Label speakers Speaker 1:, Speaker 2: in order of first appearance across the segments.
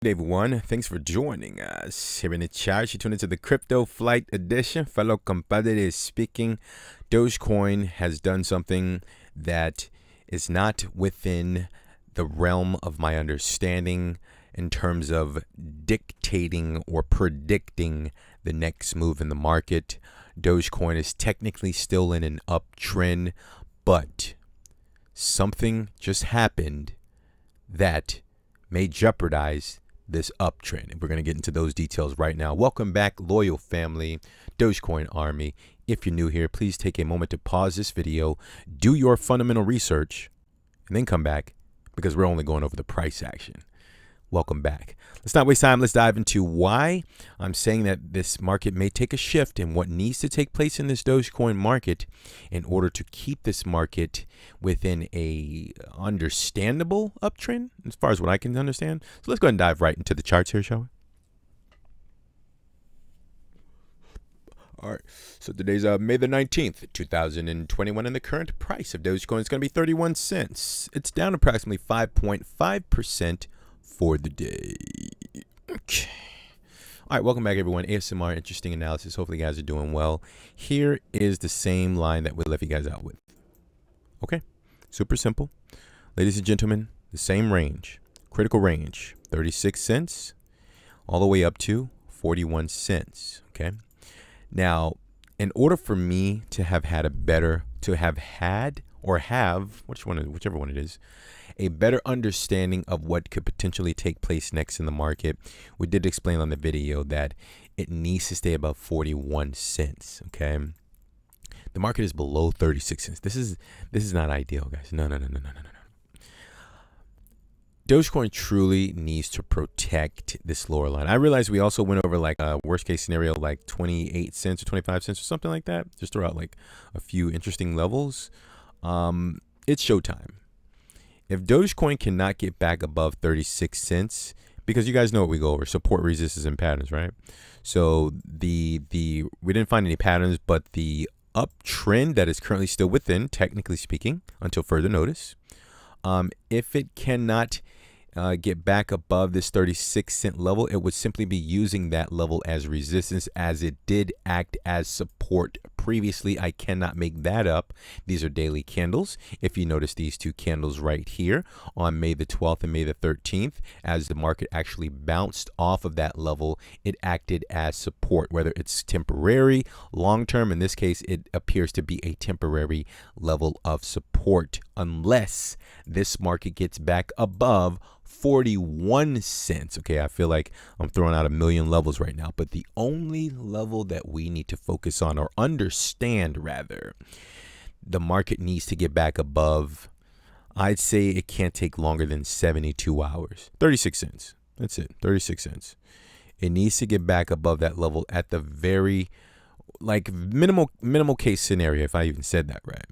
Speaker 1: Hey everyone, thanks for joining us here in the chat. You tuned into the Crypto Flight Edition. Fellow compadre speaking. Dogecoin has done something that is not within the realm of my understanding in terms of dictating or predicting the next move in the market. Dogecoin is technically still in an uptrend, but something just happened that may jeopardize this uptrend, and we're going to get into those details right now. Welcome back, loyal family, Dogecoin Army. If you're new here, please take a moment to pause this video, do your fundamental research, and then come back because we're only going over the price action. Welcome back. Let's not waste time. Let's dive into why I'm saying that this market may take a shift and what needs to take place in this Dogecoin market in order to keep this market within a understandable uptrend, as far as what I can understand. So let's go ahead and dive right into the charts here, shall we? All right, so today's May the 19th, 2021, and the current price of Dogecoin is going to be 31 cents. It's down approximately 5.5% for the day. Okay. All right, welcome back, everyone. ASMR, interesting analysis. Hopefully you guys are doing well. Here is the same line that we left you guys out with. Okay, super simple. Ladies and gentlemen, the same range, critical range, 36 cents all the way up to 41 cents, okay? Now, in order for me to have had a better, whichever one it is, a better understanding of what could potentially take place next in the market, we did explain on the video that it needs to stay above 41 cents, okay? The market is below 36 cents. This is not ideal, guys. No. Dogecoin truly needs to protect this lower line. I realize we also went over like a worst case scenario, like 28 cents or 25 cents or something like that. Just throw out like a few interesting levels. It's showtime. If Dogecoin cannot get back above 36 cents, because you guys know what we go over, support, resistance, and patterns, right? So we didn't find any patterns, but the uptrend that is currently still within, technically speaking, until further notice, if it cannot get back above this 36 cent level, it would simply be using that level as resistance, as it did act as support previously. I cannot make that up. These are daily candles. If you notice these two candles right here on May the 12th and May the 13th, as the market actually bounced off of that level, it acted as support, whether it's temporary, long-term. In this case, it appears to be a temporary level of support unless this market gets back above 41 cents. Okay, I feel like I'm throwing out a million levels right now, but the only level that we need to focus on, or understand rather, the market needs to get back above, I'd say it can't take longer than 72 hours. 36 cents. That's it. 36 cents. It needs to get back above that level at the very minimal case scenario, if I even said that right.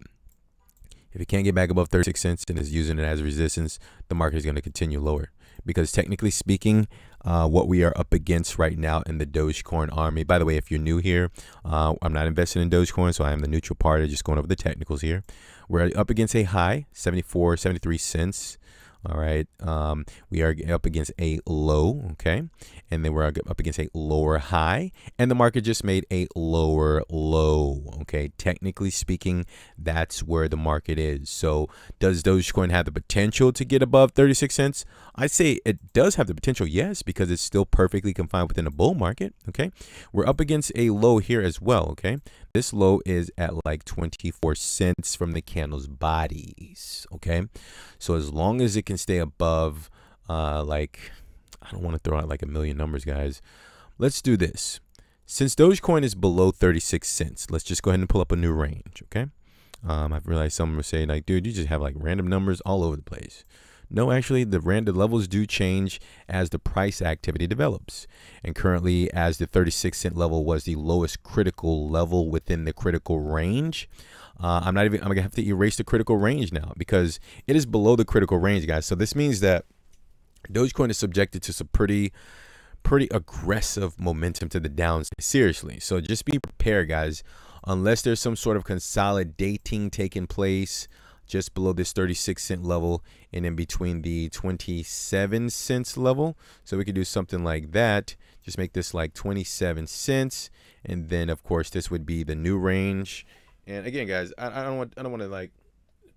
Speaker 1: If it can't get back above 36 cents and is using it as resistance, the market is going to continue lower. Because technically speaking, what we are up against right now in the Dogecoin army, by the way, if you're new here, I'm not invested in Dogecoin, so I am the neutral party, just going over the technicals here. We're up against a high, 74, 73 cents. All right. We are up against a low. Okay. And then we're up against a lower high, and the market just made a lower low. Okay. Technically speaking, that's where the market is. So does Dogecoin have the potential to get above 36 cents? I say it does have the potential. Yes, because it's still perfectly confined within a bull market. Okay. We're up against a low here as well. Okay. This low is at like 24 cents from the candle's bodies. Okay. So as long as it can stay above, I don't want to throw out like a million numbers, guys. Let's do this. Since Dogecoin is below 36 cents, let's just go ahead and pull up a new range. Okay. I've realized some were saying like, dude, you just have like random numbers all over the place. No, actually, the levels do change as the price activity develops. And currently, as the 36 cent level was the lowest critical level within the critical range, I'm going to have to erase the critical range now because it is below the critical range, guys. So this means that Dogecoin is subjected to some pretty aggressive momentum to the downside. Seriously. So just be prepared, guys. Unless there's some sort of consolidating taking place, just below this 36-cent level and in between the 27 cents level. So we could do something like that. Just make this like 27 cents. And then of course this would be the new range. And again, guys, I don't want to like,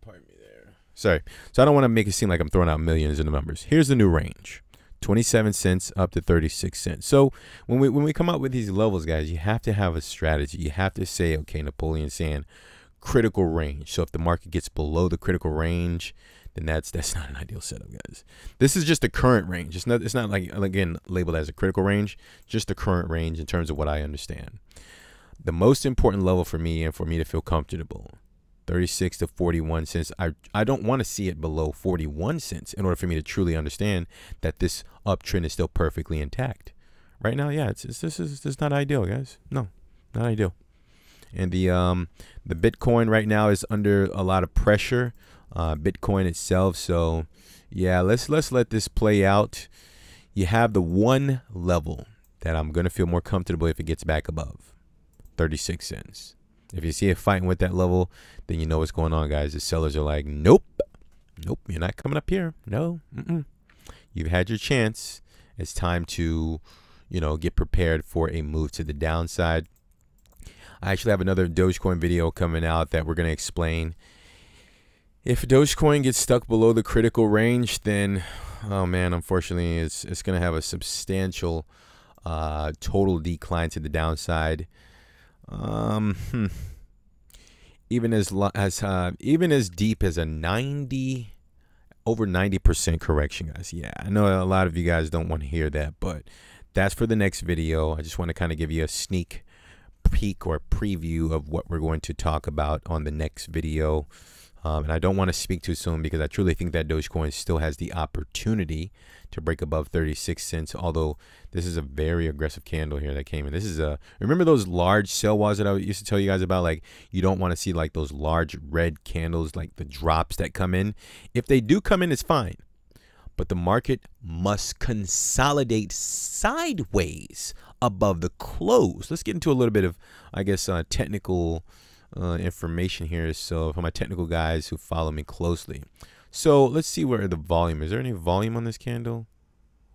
Speaker 1: pardon me there. Sorry. So I don't want to make it seem like I'm throwing out millions in the numbers. Here's the new range. 27 cents up to 36 cents. So when we come up with these levels, guys, you have to have a strategy. You have to say, okay, Napoleon's saying critical range. So if the market gets below the critical range, then that's not an ideal setup, guys. This is just the current range. It's not like, again, labeled as a critical range, just the current range in terms of what I understand. The most important level for me and for me to feel comfortable, 36 to 41 cents. I don't want to see it below 41 cents in order for me to truly understand that this uptrend is still perfectly intact. Right now, yeah, this is not ideal, guys. No, not ideal. And the Bitcoin right now is under a lot of pressure, Bitcoin itself. So yeah, let's let this play out. You have the one level that I'm gonna feel more comfortable if it gets back above 36 cents. If you see it fighting with that level, then you know what's going on, guys. The sellers are like, nope, you're not coming up here. No, you've had your chance. It's time to, get prepared for a move to the downside. I actually have another Dogecoin video coming out that we're going to explain. If Dogecoin gets stuck below the critical range, then, oh man, unfortunately, it's going to have a substantial total decline to the downside. Even as deep as a over 90% correction, guys. Yeah, I know a lot of you guys don't want to hear that, but that's for the next video. I just want to kind of give you a sneak peek or preview of what we're going to talk about on the next video. And I don't want to speak too soon because I truly think that Dogecoin still has the opportunity to break above 36 cents. Although this is a very aggressive candle here that came in. This is remember those large sell walls that I used to tell you guys about? Like, you don't want to see like those large red candles, like the drops that come in. If they do come in, it's fine. But the market must consolidate sideways above the close. Let's get into a little bit of, I guess, technical information here. So for my technical guys who follow me closely. So let's see where the volume is. There any volume on this candle?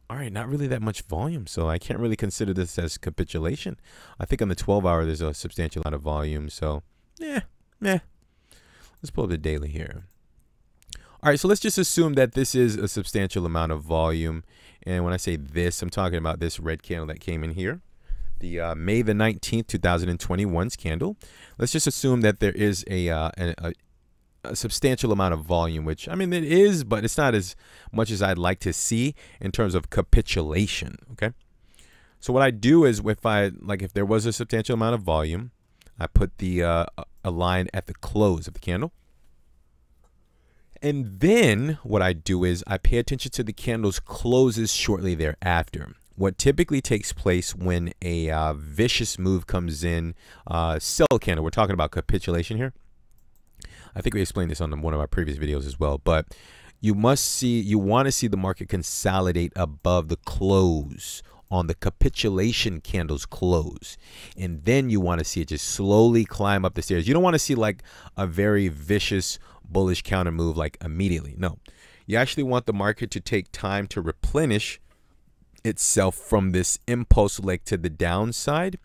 Speaker 1: All right, not really that much volume. So I can't really consider this as capitulation. I think on the 12-hour, there's a substantial amount of volume. So yeah. Let's pull up the daily here. All right, so let's just assume that this is a substantial amount of volume. And when I say this, I'm talking about this red candle that came in here. The May the 19th, 2021's candle. Let's just assume that there is a substantial amount of volume, which, I mean, it is, but it's not as much as I'd like to see in terms of capitulation, okay? So what I do is if there was a substantial amount of volume, I put the a line at the close of the candle. And then what I do is I pay attention to the candle's closes shortly thereafter. What typically takes place when a vicious move comes in, sell candle, we're talking about capitulation here. I think we explained this on one of our previous videos as well, but you want to see the market consolidate above the close on the capitulation candle's close. And then you want to see it just slowly climb up the stairs. You don't want to see like a very vicious bullish counter move like immediately. No, you actually want the market to take time to replenish itself from this impulse leg to the downside.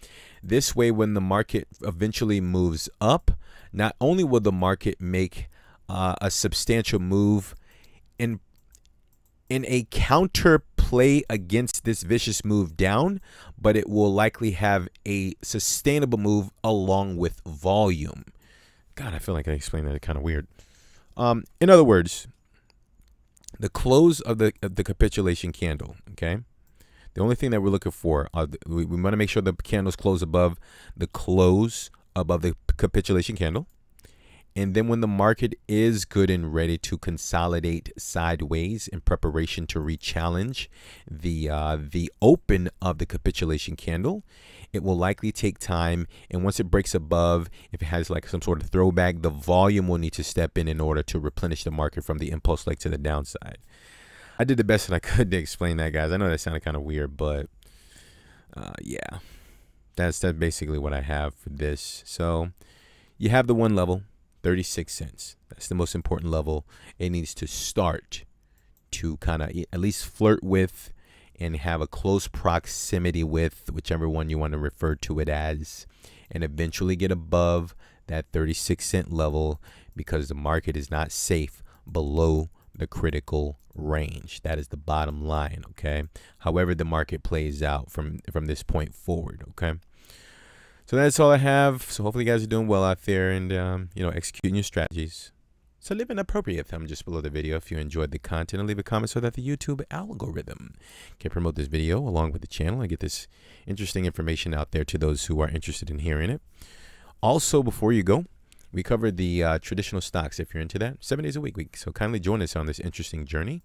Speaker 1: This way, when the market eventually moves up, not only will the market make a substantial move in a counter play against this vicious move down, but it will likely have a sustainable move along with volume. God, I feel like I explained that kind of weird. In other words, the close of the capitulation candle, okay? The only thing that we're looking for, we want to make sure the candles close above the close above the capitulation candle. And then when the market is good and ready to consolidate sideways in preparation to re-challenge the open of the capitulation candle, it will likely take time. And once it breaks above, if it has like some sort of throwback, the volume will need to step in order to replenish the market from the impulse leg to the downside. I did the best that I could to explain that, guys. I know that sounded kind of weird, but yeah, that's basically what I have for this. So you have the one level, 36 cents. That's the most important level. It needs to start to kind of at least flirt with and have a close proximity with, whichever one you want to refer to it as, and eventually get above that 36-cent level, because the market is not safe below the critical range. That is the bottom line, okay? However the market plays out from this point forward, okay? So that's all I have. So hopefully you guys are doing well out there and, you know, executing your strategies. So leave an appropriate thumb just below the video if you enjoyed the content, and leave a comment so that the YouTube algorithm can promote this video along with the channel and get this interesting information out there to those who are interested in hearing it. Also, before you go, we covered the traditional stocks, if you're into that, 7 days a week. So kindly join us on this interesting journey,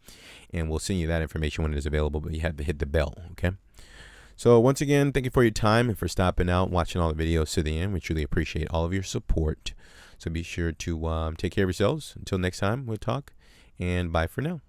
Speaker 1: and we'll send you that information when it is available, but you have to hit the bell, okay? So once again, thank you for your time and for stopping out and watching all the videos to the end. We truly appreciate all of your support. So be sure to take care of yourselves. Until next time, we'll talk, and bye for now.